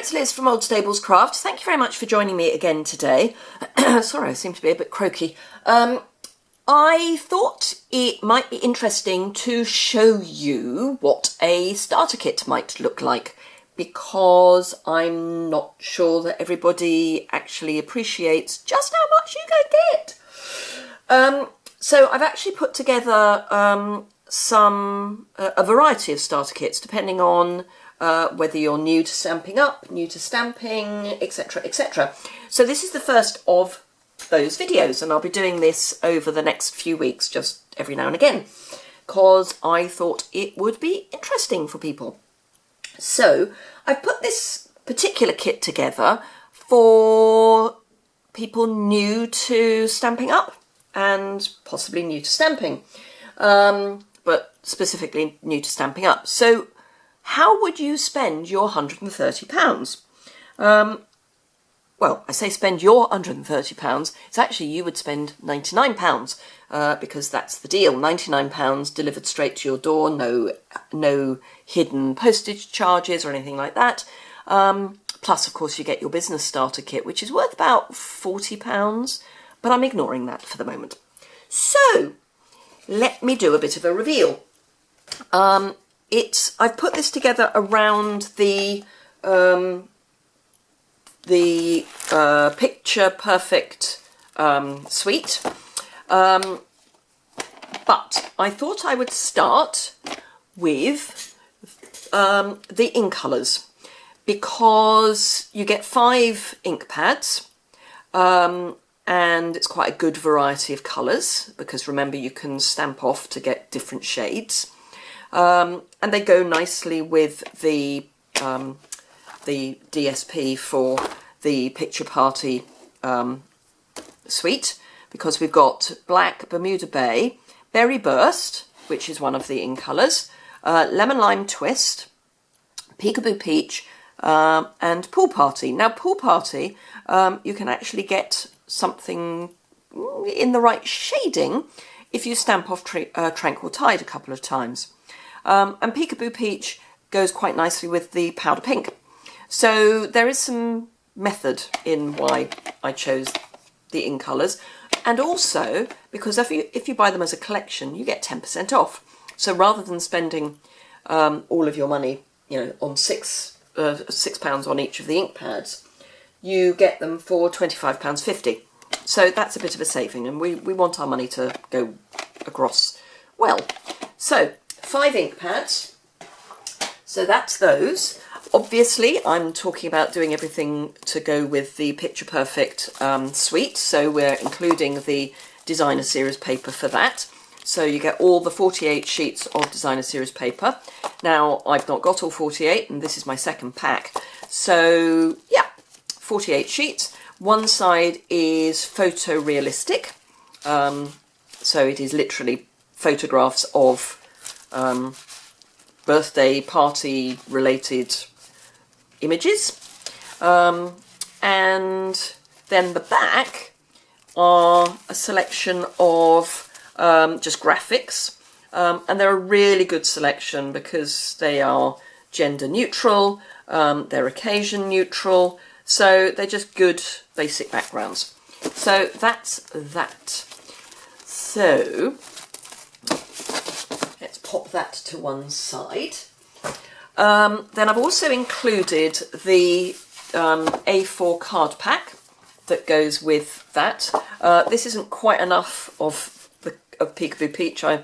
it's Liz from Old Stables Crafts. Thank you very much for joining me again today. Sorry, I seem to be a bit croaky. I thought it might be interesting to show you what a starter kit might look like, because I'm not sure that everybody actually appreciates just how much you can get. So I've actually put together a variety of starter kits, depending on whether you're new to Stampin' Up, new to stamping, etc, etc. So this is the first of those videos, and I'll be doing this over the next few weeks, just every now and again, because I thought it would be interesting for people. So I've put this particular kit together for people new to Stampin' Up and possibly new to stamping, but specifically new to Stampin' Up. So how would you spend your £130? Well, I say spend your £130, it's actually you would spend £99, because that's the deal. £99 delivered straight to your door, no hidden postage charges or anything like that. Plus, of course, you get your business starter kit, which is worth about £40, but I'm ignoring that for the moment. So, let me do a bit of a reveal. I've put this together around the Picture Perfect suite, but I thought I would start with the ink colours, because you get 5 ink pads, and it's quite a good variety of colours, because remember, you can stamp off to get different shades, and they go nicely with the DSP for the Picture Party suite, because we've got Black, Bermuda Bay, Berry Burst, which is one of the ink colours, Lemon Lime Twist, Peekaboo Peach, and Pool Party. Now, Pool Party, you can actually get something in the right shading if you stamp off Tranquil Tide a couple of times. And Peekaboo Peach goes quite nicely with the Powder Pink. So there is some method in why I chose the ink colours, and also because if you buy them as a collection, you get 10% off. So rather than spending all of your money, on £6 on each of the ink pads, you get them for £25.50. So that's a bit of a saving, and we want our money to go across well. So 5 ink pads. So that's those. Obviously, I'm talking about doing everything to go with the Picture Perfect suite, so we're including the Designer Series paper for that. So you get all the 48 sheets of Designer Series paper. Now, I've not got all 48, and this is my second pack. So, yeah, 48 sheets. One side is photorealistic, so it is literally photographs of birthday party related images, and then the back are a selection of just graphics, and they're a really good selection because they are gender neutral, they're occasion neutral, so they're just good basic backgrounds. So that's that. So let's pop that to one side. Then I've also included the A4 card pack that goes with that. This isn't quite enough of Peekaboo Peach. I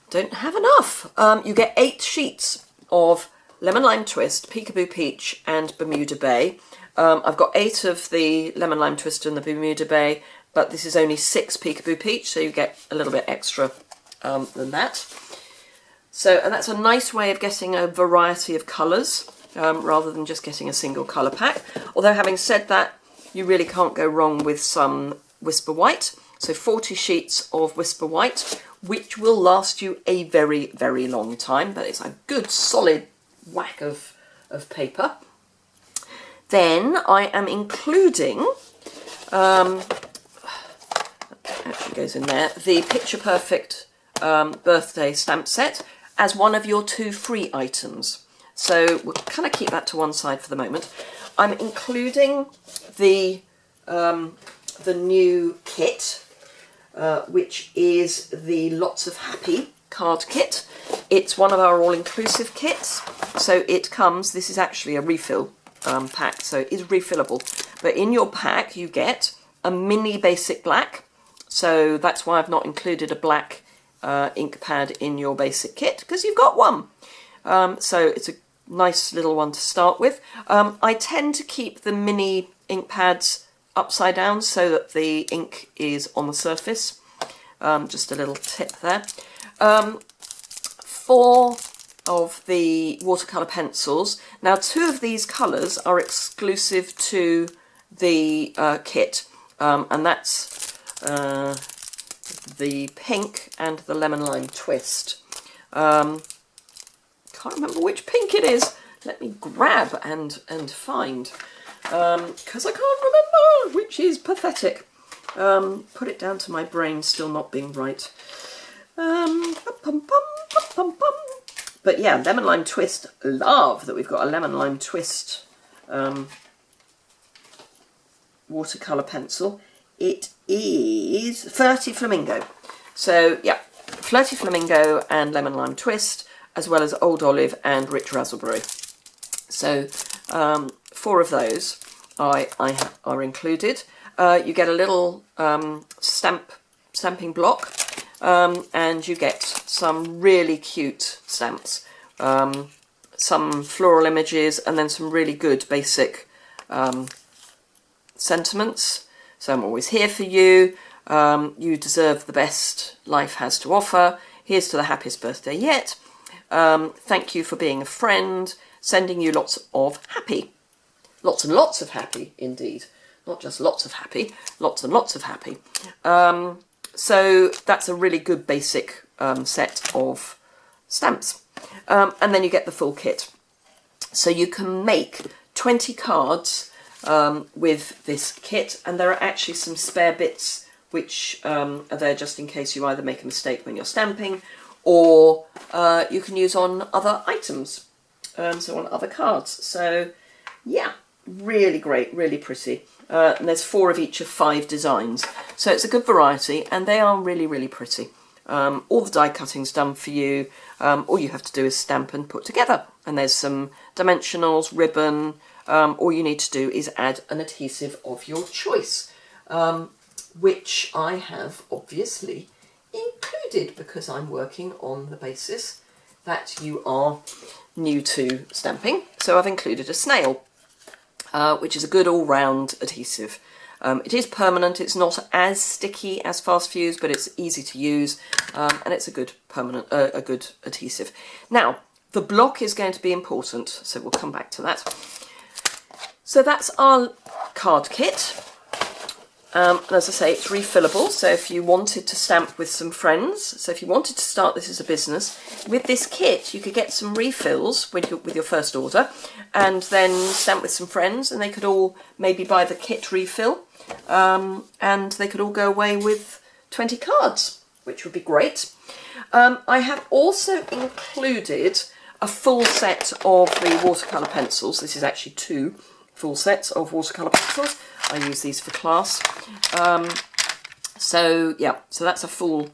don't have enough. You get 8 sheets of Lemon Lime Twist, Peekaboo Peach, and Bermuda Bay. I've got 8 of the Lemon Lime Twist and the Bermuda Bay, but this is only 6 Peekaboo Peach, so you get a little bit extra than that. So, and that's a nice way of getting a variety of colours, rather than just getting a single colour pack. Although, having said that, you really can't go wrong with some Whisper White. So 40 sheets of Whisper White, which will last you a very, very long time, but it's a good solid whack of paper. Then I am including, actually goes in there, the Picture Perfect birthday stamp set as one of your 2 free items. So we'll kind of keep that to one side for the moment. I'm including the new kit, which is the Lots of Happy card kit. It's one of our all-inclusive kits. So it comes, this is actually a refill pack, so it is refillable. But in your pack you get a mini basic black. So that's why I've not included a black ink pad in your basic kit, because you've got one. So it's a nice little one to start with. I tend to keep the mini ink pads upside down so that the ink is on the surface. Just a little tip there. 4 of the watercolor pencils. Now 2 of these colours are exclusive to the kit, and that's the pink and the lemon lime twist. Can't remember which pink it is. Let me grab and find, because I can't remember, which is pathetic. Put it down to my brain still not being right. But yeah, lemon lime twist. Love that we've got a lemon lime twist watercolor pencil. It is Flirty Flamingo. So yeah, Flirty Flamingo and lemon lime twist, as well as Old Olive and Rich Raspberry. So 4 of those are included. You get a little stamping block, and you get some really cute stamps, some floral images, and then some really good basic sentiments. So I'm always here for you. You deserve the best life has to offer. Here's to the happiest birthday yet. Thank you for being a friend. Sending you lots of happy. Lots and lots of happy, indeed. Not just lots of happy, lots and lots of happy. So that's a really good basic set of stamps. And then you get the full kit. So you can make 20 cards with this kit, and there are actually some spare bits which are there just in case you either make a mistake when you're stamping, or you can use on other items, so on other cards. So yeah, really great, really pretty. And there's 4 of each of 5 designs, so it's a good variety, and they are really, really pretty. All the die cutting's done for you. All you have to do is stamp and put together, and there's some dimensionals, ribbon. All you need to do is add an adhesive of your choice, which I have obviously included because I'm working on the basis that you are new to stamping. So I've included a snail, which is a good all-round adhesive. It is permanent. It's not as sticky as Fast Fuse, but it's easy to use, and it's a good permanent, a good adhesive. Now the block is going to be important, so we'll come back to that. So that's our card kit. And as I say, it's refillable, so if you wanted to stamp with some friends, so if you wanted to start this as a business, with this kit you could get some refills with your first order, and then stamp with some friends, and they could all maybe buy the kit refill, and they could all go away with 20 cards, which would be great. I have also included a full set of the watercolour pencils. This is actually 2 full sets of watercolour pencils. I use these for class. So yeah, so that's a full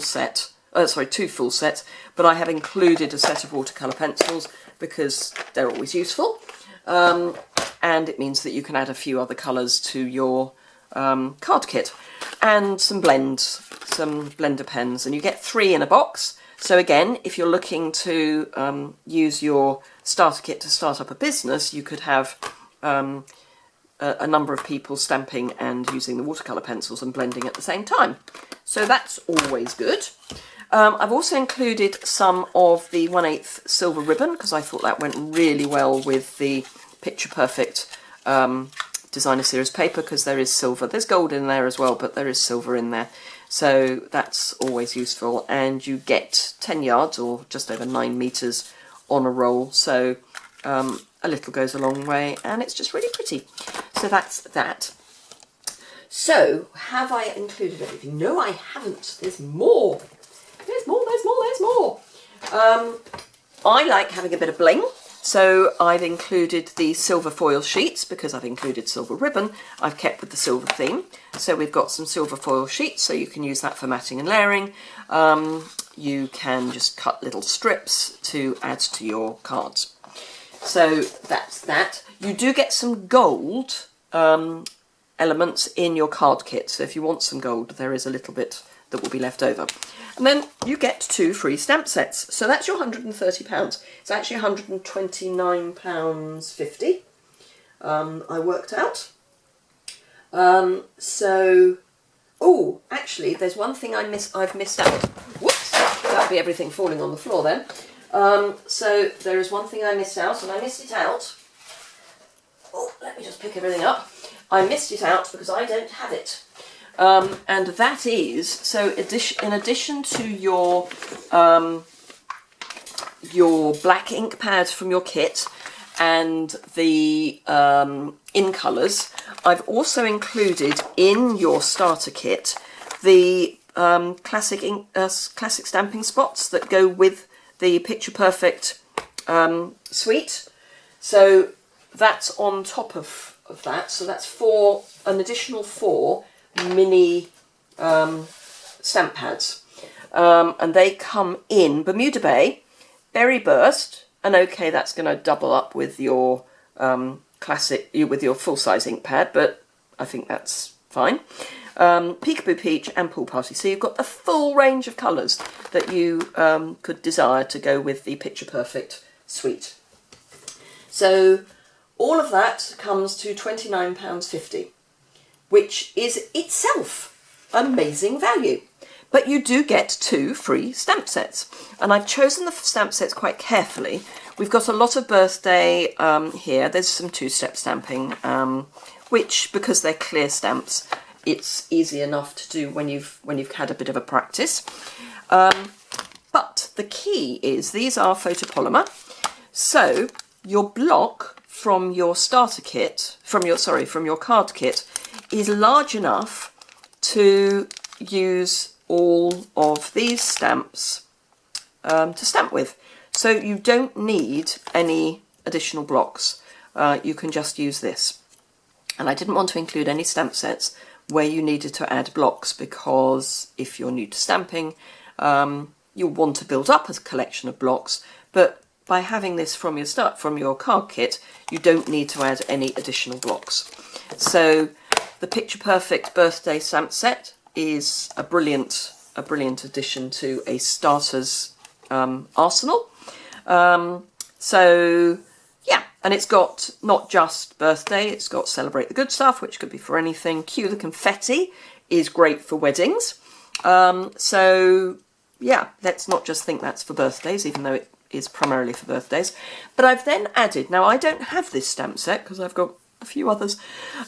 set. Sorry, 2 full sets. But I have included a set of watercolour pencils because they're always useful, and it means that you can add a few other colours to your card kit, and some blends, some blender pens, and you get 3 in a box. So again, if you're looking to use your starter kit to start up a business, you could have a number of people stamping and using the watercolour pencils and blending at the same time. So that's always good. I've also included some of the 1/8 silver ribbon because I thought that went really well with the Picture Perfect Designer Series paper, because there is silver. There's gold in there as well, but there is silver in there. So that's always useful, and you get 10 yards or just over 9 meters on a roll. So a little goes a long way, and it's just really pretty. So that's that. So have I included everything? No, I haven't. There's more. There's more, there's more, there's more. I like having a bit of bling, So I've included the silver foil sheets because I've included silver ribbon. I've kept with the silver theme. So we've got some silver foil sheets, so you can use that for matting and layering. You can just cut little strips to add to your cards. So that's that. You do get some gold elements in your card kit. So if you want some gold, there is a little bit that will be left over. And then you get 2 free stamp sets. So that's your £130. It's actually £129.50. I worked out. Oh, actually, there's one thing I've missed out. Whoops, that'd be everything falling on the floor then. So there is one thing I missed out, and I missed it out. Oh, let me just pick everything up. I missed it out because I don't have it. And that is, so in addition to your black ink pad from your kit and the in colours, I've also included in your starter kit the classic stamping spots that go with the Picture Perfect suite. So that's on top of that. So that's an additional 4 mini stamp pads, and they come in Bermuda Bay, Berry Burst, and okay, that's going to double up with your with your full-size ink pad, but I think that's fine. Peekaboo Peach and Pool Party. So you've got the full range of colours that you could desire to go with the Picture Perfect suite. So all of that comes to £29.50. which is itself amazing value. But you do get 2 free stamp sets. And I've chosen the stamp sets quite carefully. We've got a lot of birthday here. There's some 2-step stamping, which, because they're clear stamps, it's easy enough to do when you've had a bit of a practice. But the key is these are photopolymer. So your block from your starter kit, from your card kit, is large enough to use all of these stamps to stamp with. So you don't need any additional blocks. You can just use this. And I didn't want to include any stamp sets where you needed to add blocks, because if you're new to stamping, you'll want to build up a collection of blocks, but by having this from your card kit, you don't need to add any additional blocks. So the Picture Perfect birthday stamp set is a brilliant addition to a starter's arsenal. So yeah, and it's got not just birthday, it's got Celebrate the Good Stuff, which could be for anything. Cue the Confetti is great for weddings. So yeah, let's not just think that's for birthdays, even though it is primarily for birthdays. But I've then added, now I don't have this stamp set because I've got a few others.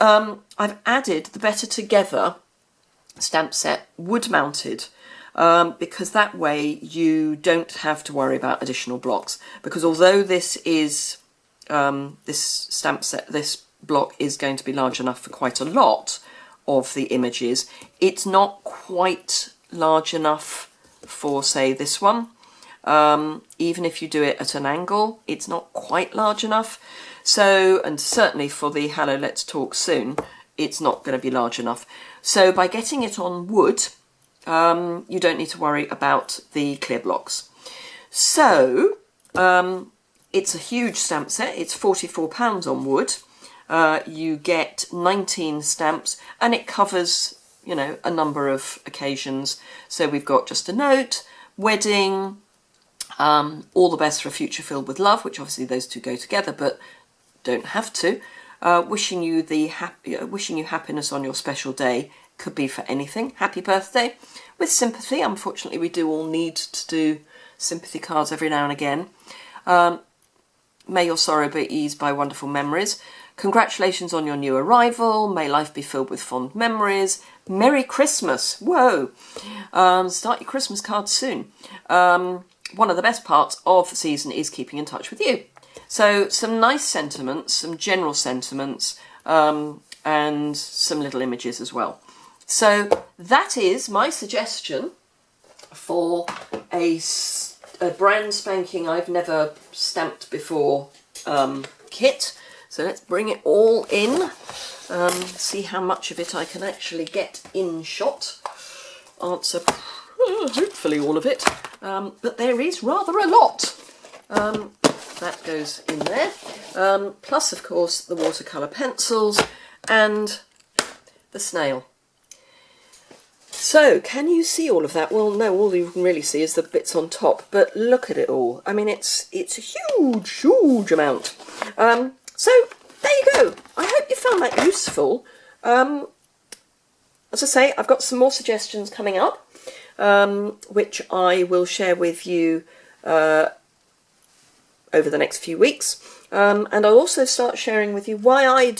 I've added the Better Together stamp set, wood mounted, because that way you don't have to worry about additional blocks. Because although this is this stamp set, this block is going to be large enough for quite a lot of the images, it's not quite large enough for, say, this one. Even if you do it at an angle, it's not quite large enough. So, and certainly for the Hello Let's Talk Soon, it's not going to be large enough. So by getting it on wood, you don't need to worry about the clear blocks. So it's a huge stamp set. It's £44 on wood. You get 19 stamps, and it covers, you know, a number of occasions. So we've got Just a Note, Wedding, All the Best for a Future Filled with Love, which obviously those two go together, but don't have to. Wishing you happiness on your special day, could be for anything. Happy birthday. With sympathy, unfortunately we do all need to do sympathy cards every now and again. May your sorrow be eased by wonderful memories. Congratulations on your new arrival. May life be filled with fond memories. Merry Christmas. Whoa. Start your Christmas cards soon. One of the best parts of the season is keeping in touch with you. So some nice sentiments, some general sentiments, and some little images as well. So that is my suggestion for a a brand spanking I've never stamped before kit. So let's bring it all in, see how much of it I can actually get in shot. Answer hopefully all of it, but there is rather a lot. That goes in there, plus of course the watercolor pencils and the snail. So can you see all of that? Well, no, all you can really see is the bits on top, but look at it all. I mean, it's a huge amount. So there you go. I hope you found that useful. As I say, I've got some more suggestions coming up, which I will share with you over the next few weeks, and I'll also start sharing with you why I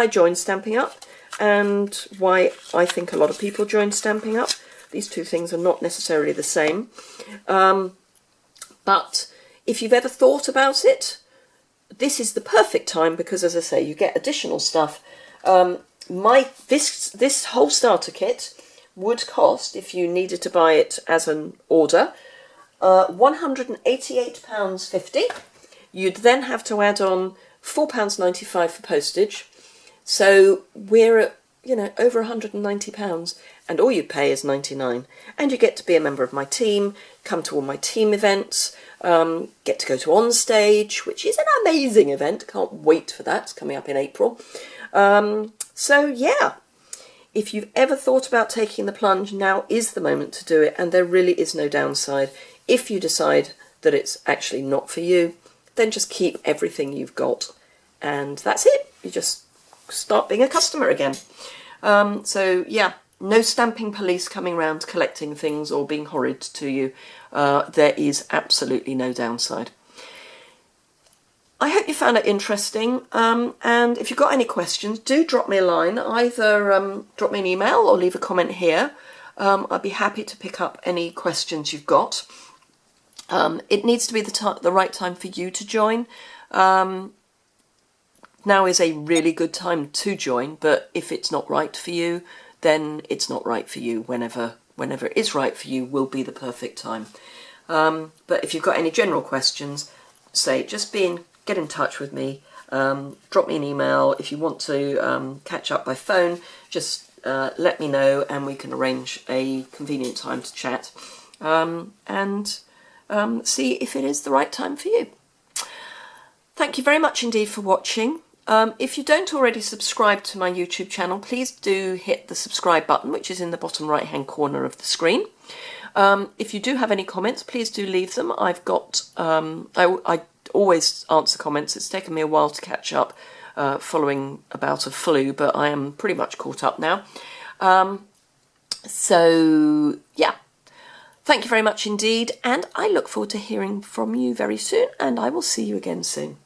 joined Stampin' Up and why I think a lot of people join Stampin' Up. These two things are not necessarily the same, but if you've ever thought about it, this is the perfect time, because as I say, you get additional stuff. This whole starter kit would cost, if you needed to buy it as an order, £188.50. You'd then have to add on £4.95 for postage. So we're at, you know, over £190, and all you pay is £99. And you get to be a member of my team, come to all my team events, get to go to On Stage, which is an amazing event. Can't wait for that. It's coming up in April. So yeah, if you've ever thought about taking the plunge, now is the moment to do it, and there really is no downside. If you decide that it's actually not for you, then just keep everything you've got, and that's it. You just start being a customer again. So yeah, no stamping police coming around collecting things or being horrid to you. There is absolutely no downside. I hope you found it interesting, and if you've got any questions, do drop me a line. Either drop me an email or leave a comment here. I'd be happy to pick up any questions you've got. It needs to be the right time for you to join. Now is a really good time to join, but if it's not right for you, then it's not right for you. Whenever it is right for you will be the perfect time. But if you've got any general questions, get in touch with me. Drop me an email. If you want to catch up by phone, just let me know and we can arrange a convenient time to chat and see if it is the right time for you. Thank you very much indeed for watching. If you don't already subscribe to my YouTube channel, please do hit the subscribe button, which is in the bottom right hand corner of the screen. If you do have any comments, please do leave them. I've got I always answer comments. It's taken me a while to catch up following a bout of flu, but I am pretty much caught up now. So yeah, thank you very much indeed, and I look forward to hearing from you very soon, and I will see you again soon.